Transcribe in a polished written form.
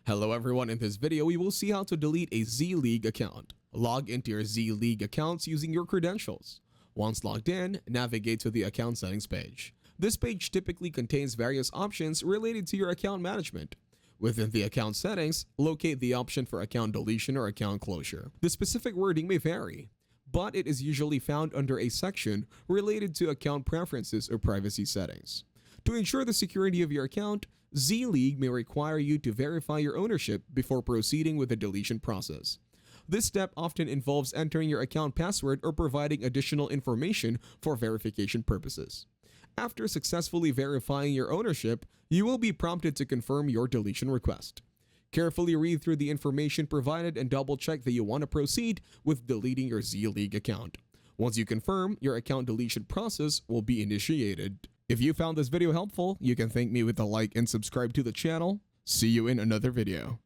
Hello everyone, in this video we will see how to delete a Z-League account. Log into your Z-League accounts using your credentials. Once logged in, navigate to the account settings page. This page typically contains various options related to your account management. Within the account settings, locate the option for account deletion or account closure. The specific wording may vary, but it is usually found under a section related to account preferences or privacy settings. To ensure the security of your account, Z-League may require you to verify your ownership before proceeding with the deletion process. This step often involves entering your account password or providing additional information for verification purposes. After successfully verifying your ownership, you will be prompted to confirm your deletion request. Carefully read through the information provided and double-check that you want to proceed with deleting your Z-League account. Once you confirm, your account deletion process will be initiated. If you found this video helpful, you can thank me with a like and subscribe to the channel. See you in another video.